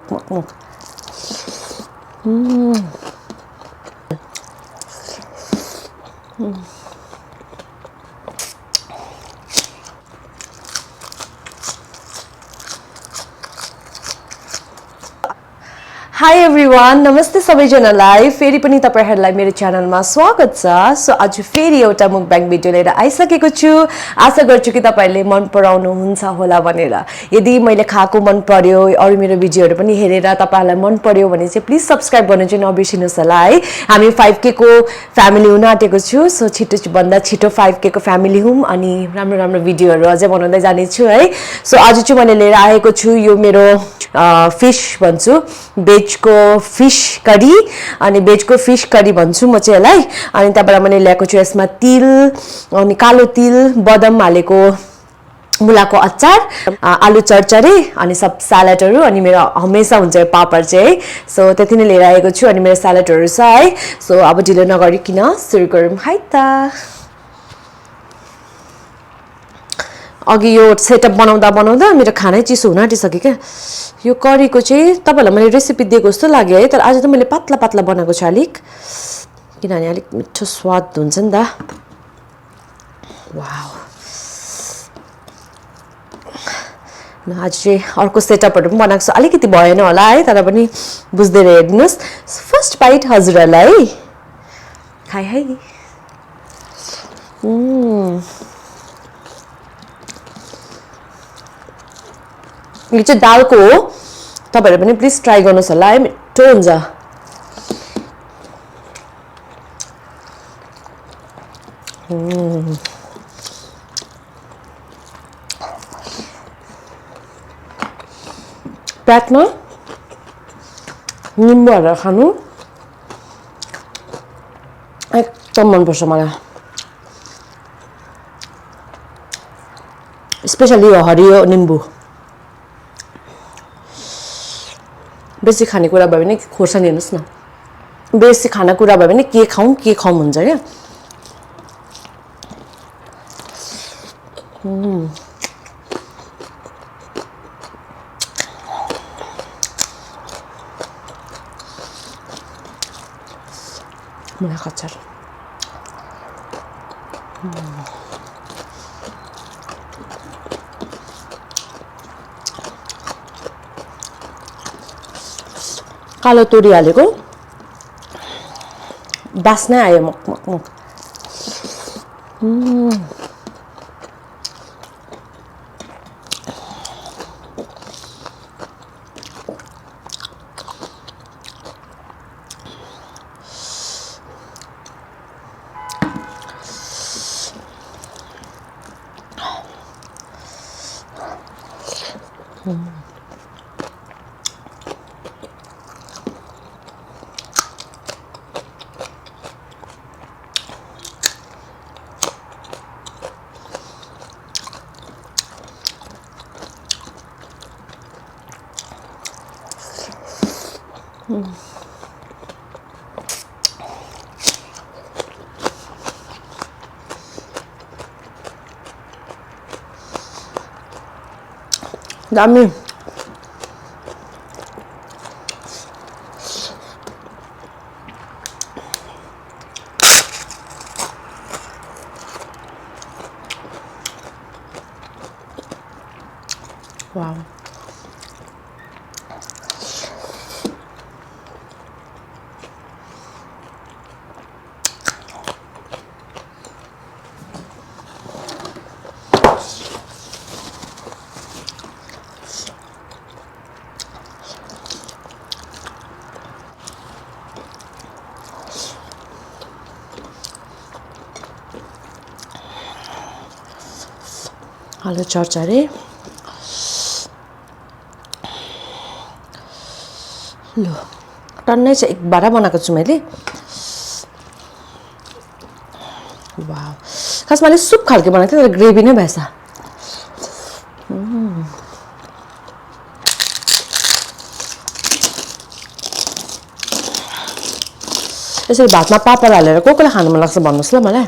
Hi everyone, नमस्ते सबैजनालाई फेरि पनि तपाईहरुलाई मेरो च्यानलमा स्वागत छ। सो आज फेरि एउटा मुकबाङ भिडियो लिएर आइसकेको छु। आशा गर्छु कि तपाईहरुले मन पराउनु हुन्छ होला भनेर। यदि मैले खाएको मन पर्यो अरु मेरो भिडियोहरु पनि हेरेर तपाईहरुलाई मन पर्यो भने चाहिँ प्लिज सब्स्क्राइब गर्न चाहिँ नबिर्सिनुस् होला है। हामी 5k को फ्यामिली हुन आँटेको छु। सो छिटो भन्दा छिटो 5k को फ्यामिली हुम अनि राम्रो राम्रो भिडियोहरु अझै बनाउँदै जाने छु है। सो आज चाहिँ मैले लिएर आएको छु यो मेरो फिश भन्छु बेज को फिश करी अनि बेज को फिश करी भन्छु म चाहिँ यसलाई। अनि त्यहाँबाट मैले ल्याएको छु यसमा तिल अनि कालो तिल बदाम हालेको मुलाको अचार आलु चरचरी अनि सब सलाडहरु अनि मेरो हमेशा हुन्छ यो पापड चाहिँ। सो त्यति नै लिएर आएको छु अनि मेरो सलाडहरु छ है। सो अब ढिलो नगरिकिन सुरु गरौँ है त। अघि यो सेटअप बनाउँदा बनाउँदा मेरो खानै चिसो हुन आँटिसक्यो क्या। यो करीको चाहिँ तपाईहरुलाई मैले रेसिपी दिएको जस्तो लाग्यो है, तर आज त मैले पातला पातला बनाएको छु अलिक, किनभने अलिक मिठो स्वाद हुन्छ नि त। वाउ, आज चाहिँ अर्को सेटअपहरु पनि बनाएको छु, अलिकति भएन होला है, तर पनि बुझ्दै हेर्नुस्। फर्स्ट बाइट हजुरहरुलाई खाइ है। यो चाहिँ दालको हो, तपाईहरु पनि प्लिज ट्राई गर्नुस् होला है, मिठो हुन्छ। प्याटमा निम्बु हालेर खानु एकदम मन पर्छ मलाई, स्पेशली यो हरियो निम्बु। बेसी खानेकुरा भयो भने खोर्सानी हेर्नुस् न, बेसी खानेकुरा भयो भने के खाउँ हुन्छ क्या। मुलाको अचार कालो तोरी हालेको बास्ना आयो मक मक मक। दामी। वाव, आलु चरचरी ल टन्नै चाहिँ एक बार बनाएको छु मैले। वाव, खासमा मैले सुप खालको बनाएको थिएँ, तर ग्रेभी नै भएछ। यसरी भातमा पापड हालेर कोले खानु मन लाग्छ भन्नुस् ल मलाई।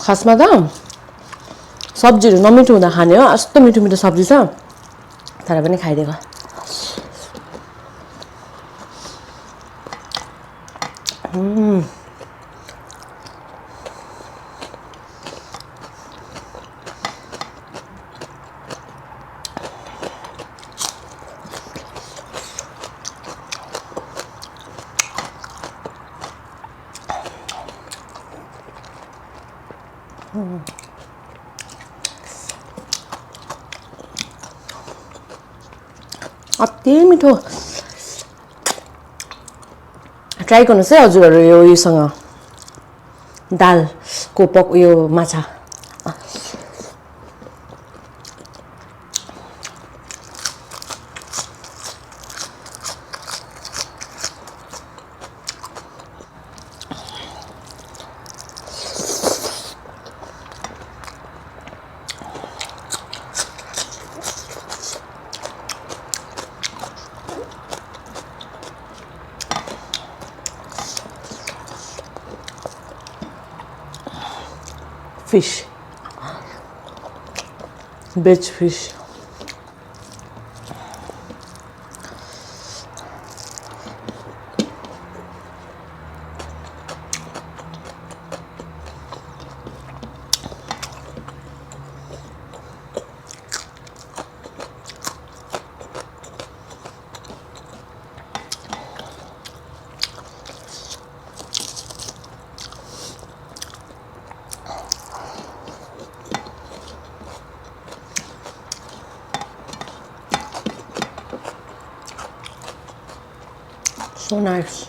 खासमा त सब्जीहरू नमिठो हुँदा खाने हो यस्तो मिठो मिठो सब्जी छ तर पनि खाइदिएको अति मिठो ट्राई गर्नुहोस् है हजुरहरू यो उयोसँग दालको उयो माछा fish beach fish so nice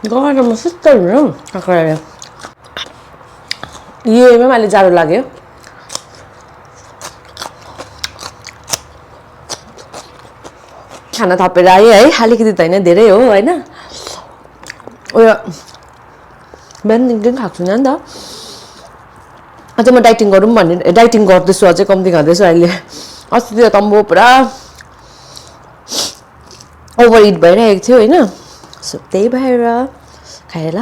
गरममा शीतल हुनु काँक्राले योमा अहिले जाडो लाग्यो खाना थपेर आयो है अलिकति त होइन धेरै हो होइन उयो बिहानदेखि खाएको छुइनँ नि त अझ म डाइटिङ गरौँ भन्ने डाइटिङ गर्दैछु अझै कम्ती खाँदैछु अहिले अस्ति त म पुरा ओभर इट भइरहेको थियो होइन सो त्यही भएर खाएर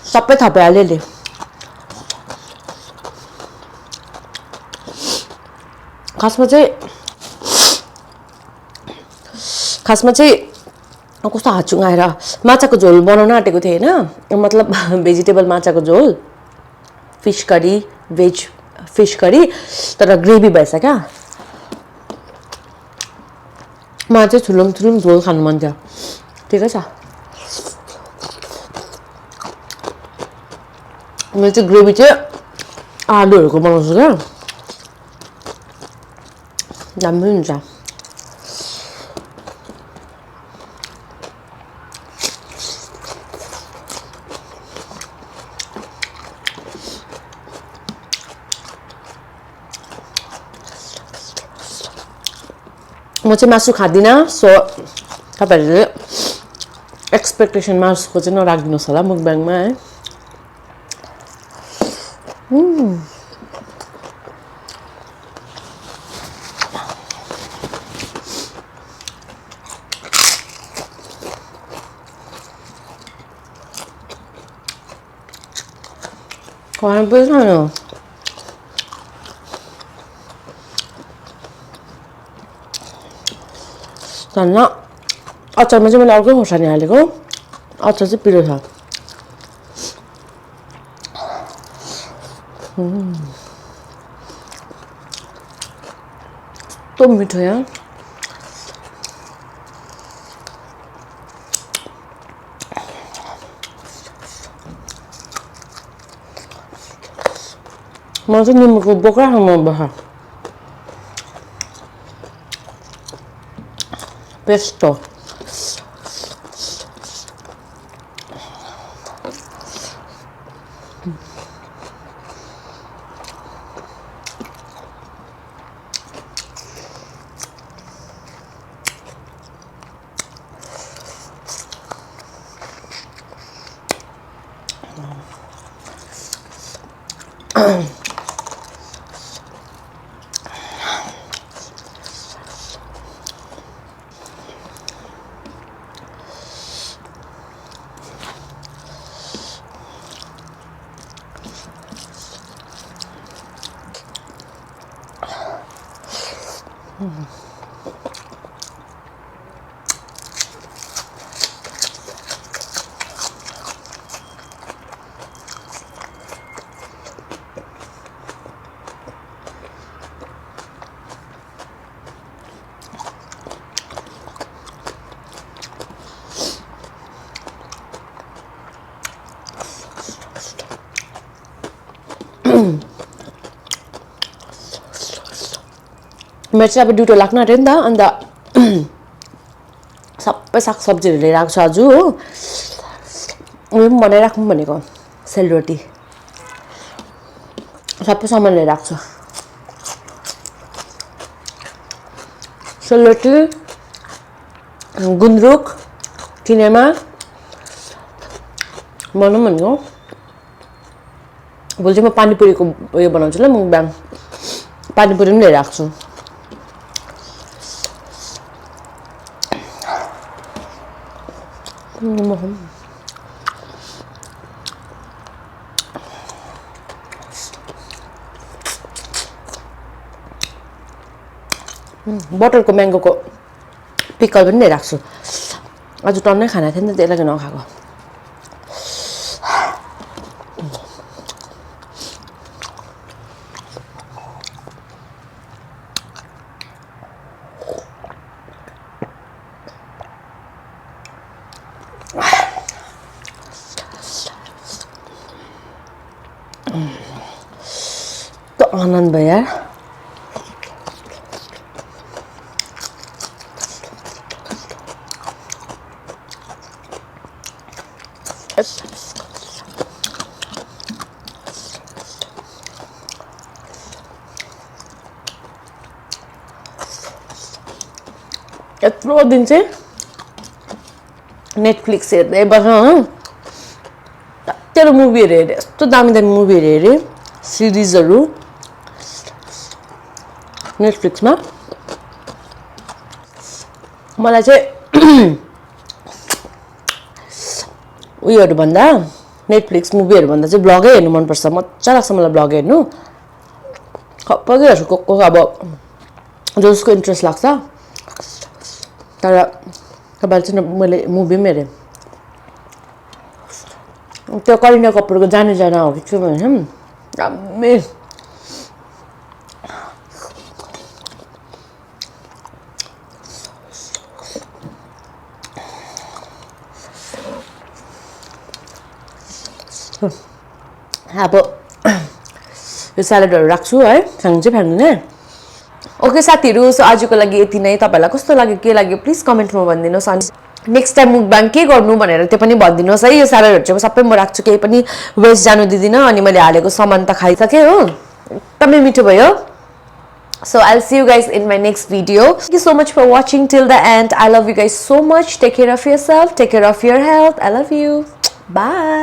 सबै थपिहाल्यो नि खासमा चाहिँ कस्तो हाचुङ आएर माछाको झोल बनाउन आँटेको थिएँ होइन मतलब भेजिटेबल माछाको झोल fish curry veg fish curry तर ग्रेभी भएछ क्या मलाई चाहिँ थुलुम थुलुम झोल खानु मन थियो ठिकै छ मैले चाहिँ ग्रेभी चाहिँ आलुहरूको बनाउँछु क्या दामी हुन्छ म चाहिँ मासु खादिनँ सो तपाईहरुले एक्सपेक्टेसन मासुको चाहिँ नराख्दिनुस् होला मुकबाङमा है कहाँ पुग्यो धन्न अचारमा चाहिँ मैले अर्कै खोर्सानी हालेको अचार चाहिँ पिरो छ कस्तो मिठो यार मलाई चाहिँ निम्बुको बोक्रा खानु मनपर्छ पेस्टो मेरो चाहिँ अब ड्युटी लाग्न आँट्यो नि त अन्त सबै सागसब्जीहरू लिएर आएको छ आज हो उयो पनि बनाइराख्नु भनेको सेलरोटी सबै सामान लिएर आएको छ सेलरोटी गुन्द्रुक किनेमा बनाउँ भनेको भोलि चाहिँ म पानीपुरीको उयो बनाउँछु ल मुकबाङ पानीपुरी पनि लिएर आएको छु बटरको म्याङ्गोको पिकल पनि लिएर आएको छु आज टन्नै खाना थियो नि त त्यही लागि नखाएको तो आनंद भयो यार यत्रो दिन चाहिँ नेटफ्लिक्स हेर्दै बस्नु तेरो मुभीहरू हेरेँ यस्तो दामी दामी मुभीहरू हेरेँ सिरिजहरू नेटफ्लिक्समा मलाई चाहिँ उयोहरू भन्दा नेटफ्लिक्स मुभीहरू भन्दा चाहिँ ब्लगै हेर्नु मनपर्छ मजा लाग्छ मलाई ब्लग हेर्नु खप्पकै हेर्छु को अब जसको इन्ट्रेस्ट लाग्छ तर तपाईँले चाहिँ मैले मुभी पनि हेरेँ त्यो करिना कपुरको जाने जाना हो कि के भन्छ दामी अब यो स्यालेडहरू राख्छु है फ्याङ्नु चाहिँ फ्याङ्नु नै ओके साथीहरू सो आजको लागि यति नै तपाईलाई कस्तो लाग्यो के लाग्यो प्लिज कमेन्टमा भनिदिनुहोस् अनि नेक्स्ट टाइम मुकबाङ के गर्नु भनेर त्यो पनि भनिदिनुहोस् है यो स्यालेडहरू चाहिँ सबै म राख्छु केही पनि वेस्ट जानु दिदिनँ अनि मैले हालेको सामान त खाइसकेँ हो एकदमै मिठो भयो So I'll see you guys in my next video. Thank you so much for watching till the end. I love you guys so much. Take care of yourself. Take care of your health. I love you. Bye.